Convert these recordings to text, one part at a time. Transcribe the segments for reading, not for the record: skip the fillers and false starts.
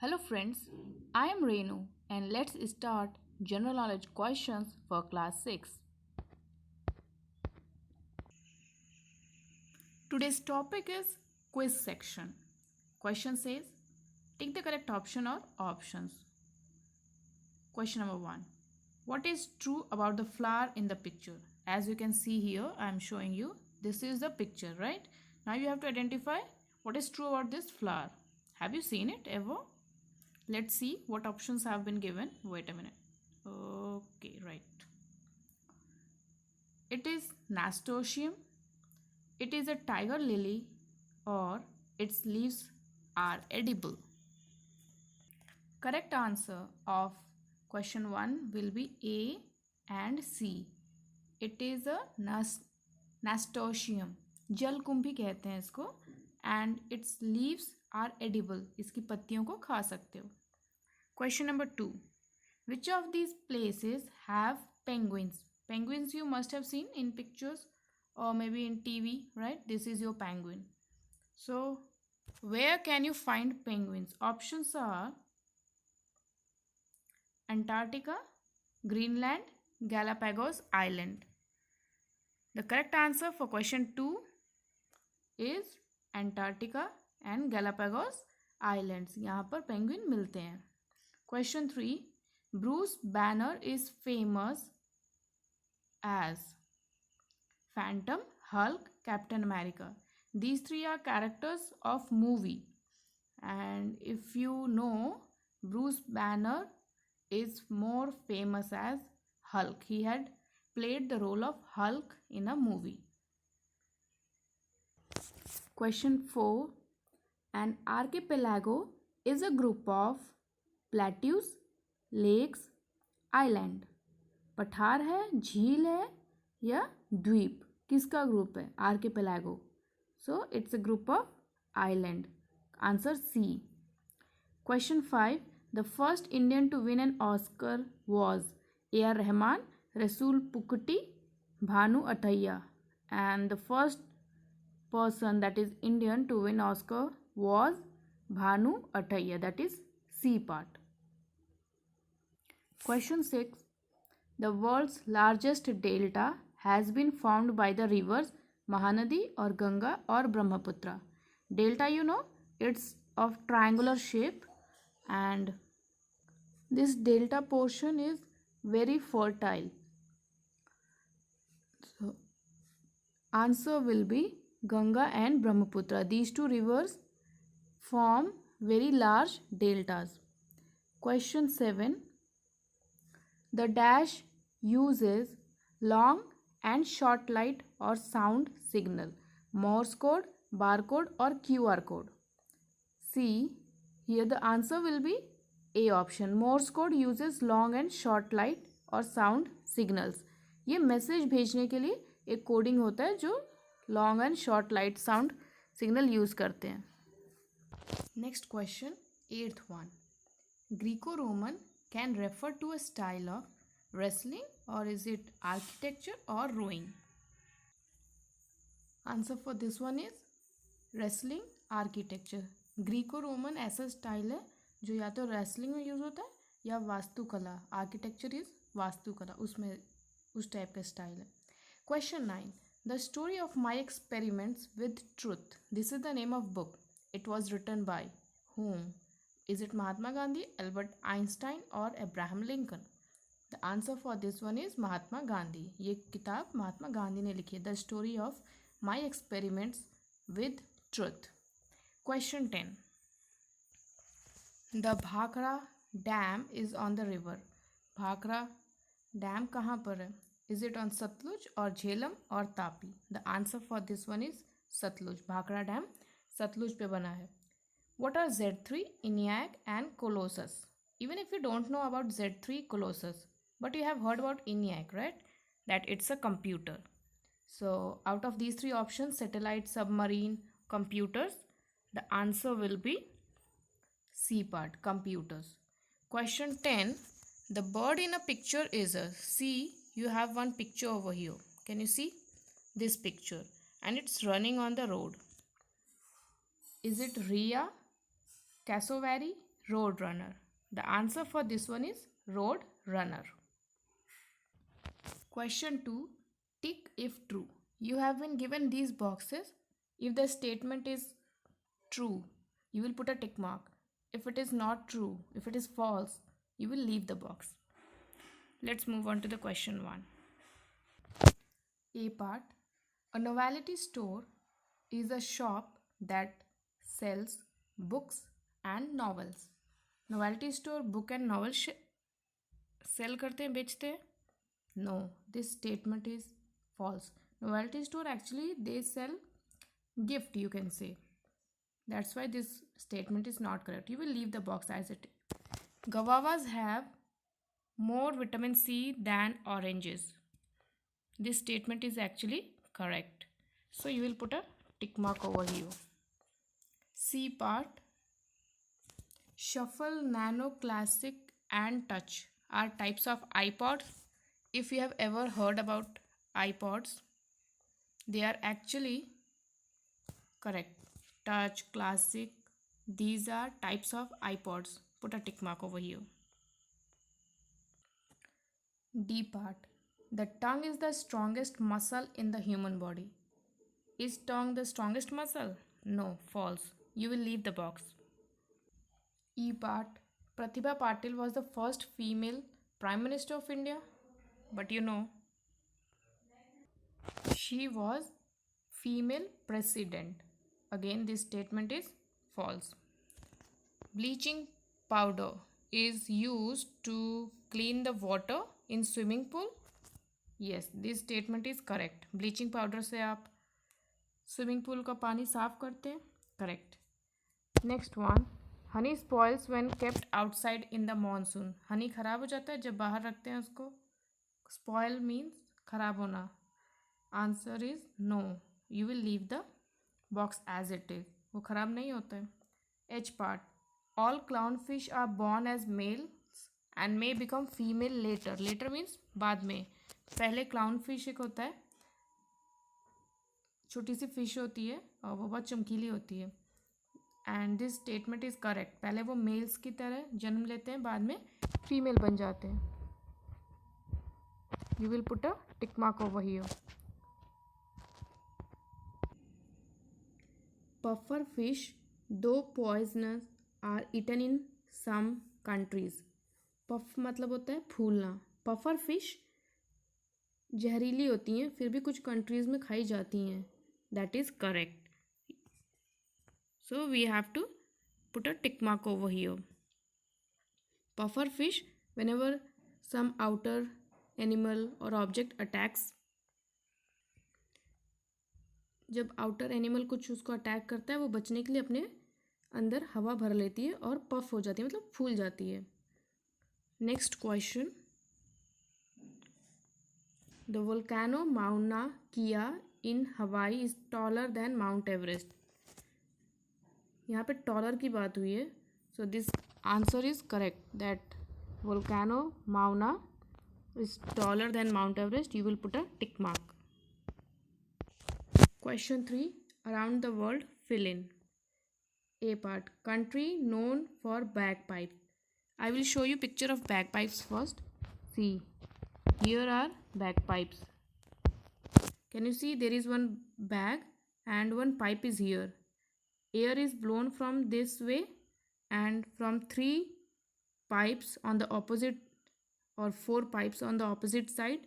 Hello friends, I am Renu and let's start general knowledge questions for class 6. Today's topic is quiz section. Question says, take the correct option or options. Question number 1. What is true about the flower in the picture? As you can see here, I am showing you. This is the picture, right? Now you have to identify what is true about this flower. Have you seen it ever? Let's see what options have been given. Wait a minute. Okay, right. It is nasturtium, it is a tiger lily, or its leaves are edible. Correct answer of question 1 will be A and C. It is a nasturtium. जलकुंभी कहते हैं इसको. And its leaves are edible. इसकी पत्तियों को खा सकते हो. Question number 2. Which of these places have penguins? Penguins you must have seen in pictures or maybe in TV, right? This is your penguin. So, where can you find penguins? Options are Antarctica, Greenland, Galapagos Island. The correct answer for question 2 is Antarctica and Galapagos Islands. यहाँ पर penguin मिलते हैं. Question 3. Bruce Banner is famous as Phantom, Hulk, Captain America. These three are characters of movie. And if you know, Bruce Banner is more famous as Hulk. He had played the role of Hulk in a movie. Question 4. An archipelago is a group of plateaus, lakes, island. पठार है, झील है या द्वीप, किसका group है? Archipelago. So it's a group of island. Answer C. Question 5. The first Indian to win an Oscar was A.R. Rahman, Resul Pookutty, Bhanu Athaiya. And the first person that is Indian to win Oscar was Bhanu Athaiya. That is C part. Question 6. The world's largest delta has been formed by the rivers Mahanadi or Ganga or Brahmaputra. Delta, you know, it's of triangular shape and this delta portion is very fertile. So, answer will be Ganga and Brahmaputra. These two rivers form very large deltas. Question 7. The dash uses long and short light or sound signal. Morse code, barcode or QR code. See, here the answer will be A option. Morse code uses long and short light or sound signals. ये message भेजने के लिए एक coding होता है जो long and short light sound signal use करते हैं. Next question 8th one. Greco Roman can refer to a style of wrestling or is it architecture or rowing? Answer for this one is wrestling architecture. Greco Roman ऐसा style है जो या तो wrestling में use होता है या वास्तुकला. आर्किटेक्चर इज वास्तुकला, उसमें उस टाइप का स्टाइल है. Question 9. The Story of My Experiments with Truth. This is the name of book. It was written by whom? Is it Mahatma Gandhi, Albert Einstein or Abraham Lincoln? The answer for this one is Mahatma Gandhi. ये किताब महात्मा गांधी ने लिखी है. The Story of My Experiments with Truth. Question 10. The Bhakra Dam is on the river. Bhakra dam कहाँ पर है? Is it on Satluj or Jhelum or Tapi? The answer for this one is Satluj. Bhakra dam Satluj पे बना है. What are Z3, ENIAC and Colossus? Even if you don't know about Z3, Colossus, but you have heard about ENIAC, right? That it's a computer. So out of these three options, satellite, submarine, computers, the answer will be C part, computers. Question 10. The bird in a picture is a C. You have one picture over here. Can you see this picture? And it's running on the road. Is it Rhea, cassowary, road runner. The answer for this one is road runner. Question 2. Tick if true. You have been given these boxes. If the statement is true, you will put a tick mark. If it is not true, if it is false, you will leave the box. Let's move on to the question 1. A part. A novelty store is a shop that sells books and novels. Novelty store book and novel sell करते हैं, बेचते हैं? No, this statement is false. Novelty store actually they sell gift, you can say. That's why this statement is not correct. You will leave the box as it is. Guavas have more vitamin C than oranges. This statement is actually correct. So you will put a tick mark over here. C part. Shuffle, Nano, Classic and Touch are types of iPods. If you have ever heard about iPods, they are actually correct. Touch, Classic, these are types of iPods. Put a tick mark over here. D part. The tongue is the strongest muscle in the human body. Is tongue the strongest muscle? No, false. You will leave the box. E part. Pratibha Patil was the first female Prime Minister of India. But you know, she was female president. Again, this statement is false. Bleaching powder is used to clean the water in swimming pool. Yes, this statement is correct. Bleaching powder से आप swimming pool का पानी साफ करते हैं. Correct. Next one. Honey spoils when kept outside in the monsoon. Honey खराब हो जाता है जब बाहर रखते हैं उसको. Spoil means खराब होना. Answer is no. You will leave the box as it is. वो खराब नहीं होता है. H part. All clownfish are born as males and may become female later. Later means बाद में. पहले clownfish एक होता है, छोटी सी फिश होती है और वो बहुत चमकीली होती है. And this statement is correct. पहले वो मेल्स की तरह जन्म लेते हैं, बाद में फीमेल बन जाते हैं. You will put a tick mark over here. Puffer fish though poisonous are eaten in some countries. Puff मतलब होता है फूलना. पफर फिश जहरीली होती हैं, फिर भी कुछ कंट्रीज में खाई जाती हैं. That is correct. So we have to put a tick mark over here. Puffer fish, whenever some outer animal or object attacks, जब आउटर एनिमल कुछ उसको अटैक करता है, वो बचने के लिए अपने अंदर हवा भर लेती है और पफ हो जाती है, मतलब फूल जाती है. Next question. The volcano Mauna Kea in Hawaii is taller than Mount Everest. यहाँ पे टॉलर की बात हुई है. So this answer is correct that volcano Mauna is taller than Mount Everest. You will put a tick mark. Question 3. Around the world fill in. A part. Country known for bagpipes. I will show you picture of bagpipes first. See, here are bagpipes. Can you see there is one bag and one pipe is here. Air is blown from this way and from 3 pipes on the opposite or 4 pipes on the opposite side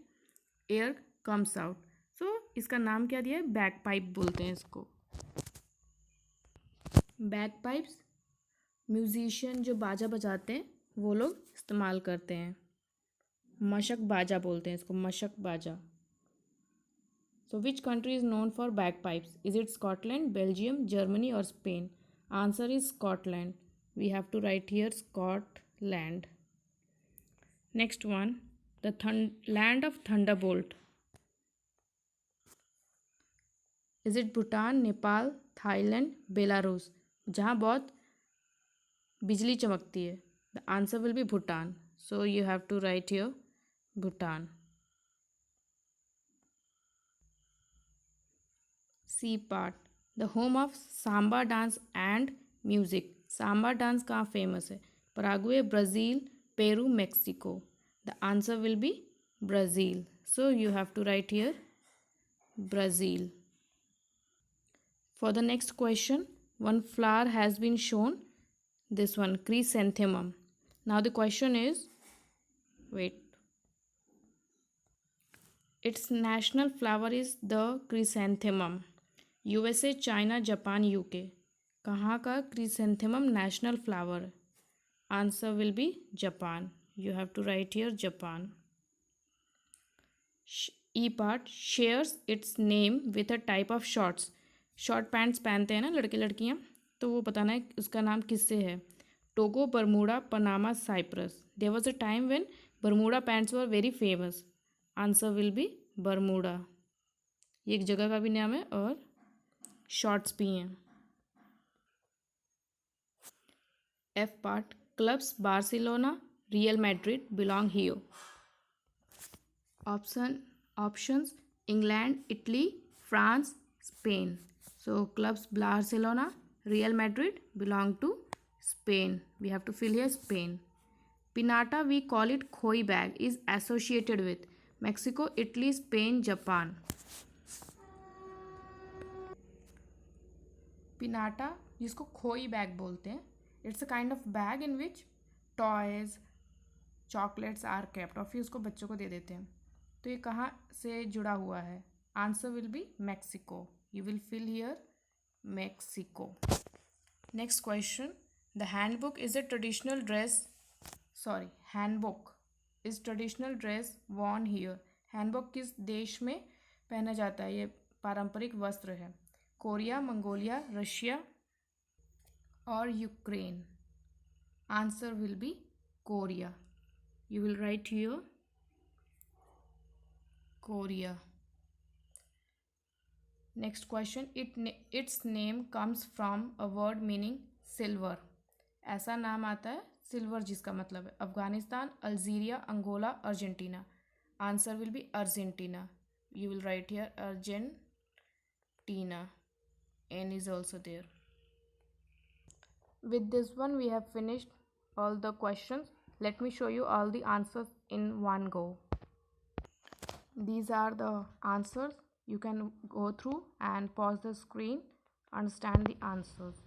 air comes out. So इसका नाम क्या दिया है? Back pipe बोलते हैं इसको. Back pipes musician जो बाजा बजाते हैं वो लोग इस्तेमाल करते हैं. मशक बाजा बोलते हैं इसको, मशक बाजा. So which country is known for bagpipes? Is it Scotland, Belgium, Germany or Spain? Answer is Scotland. We have to write here Scotland. Next one. The land of thunderbolt. Is it Bhutan, Nepal, Thailand, Belarus? जहाँ बहुत बिजली चमकती है. The answer will be Bhutan. So you have to write here Bhutan. C part. The home of Samba dance and music. Samba dance कहाँ famous है? Paraguay, Brazil, Peru, Mexico. The answer will B Brazil. So you have to write here Brazil. For the next question, one flower has been shown. This one, chrysanthemum. Now the question is, wait. Its national flower is the chrysanthemum. USA, China, Japan, UK. कहाँ का chrysanthemum national flower? Answer will be Japan. You have to write here Japan. E part shares its name with a type of shorts. Short pants पहनते हैं ना लड़के लड़कियां, तो वो बताना है उसका नाम किससे है. Togo, Bermuda, Panama, Cyprus. There was a time when Bermuda pants were very famous. Answer will be Bermuda. ये एक जगह का भी नाम है और शॉर्ट्स भी हैं. F part clubs Barcelona, real Madrid belong here. Options England, Italy, France, Spain. So clubs Barcelona, Real Madrid belong to Spain. We have to fill here Spain. Pinata, we call it khoi bag, is associated with Mexico, Italy, Spain, Japan. Pinata, जिसको खोई bag बोलते हैं, it's a kind of bag in which toys chocolates are kept, और फिर उसको बच्चों को दे देते हैं. तो ये कहाँ से जुड़ा हुआ है? Answer will be Mexico. You will fill here Mexico. Next question, the handbook is a traditional dress. Sorry, handbook is traditional dress worn here. Handbook किस देश में पहना जाता है? ये पारंपरिक वस्त्र है. कोरिया, मंगोलिया, रशिया और Ukraine. Answer will B Korea. You will write here Korea. Next question, its name comes from a word meaning silver. ऐसा नाम आता है सिल्वर जिसका मतलब है Afghanistan, Algeria, Angola, Argentina. Answer will be Argentina. You will write here Argentina. N is also there. With this one we have finished all the questions. Let me show you all the answers in one go. These are the answers. You can go through and pause the screen, understand the answers.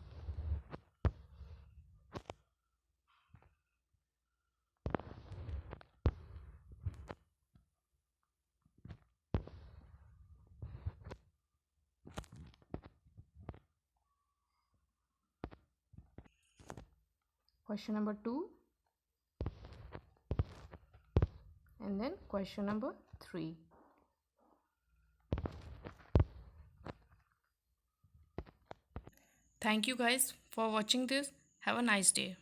Question number 2 and then question number 3. Thank you guys for watching this. Have a nice day.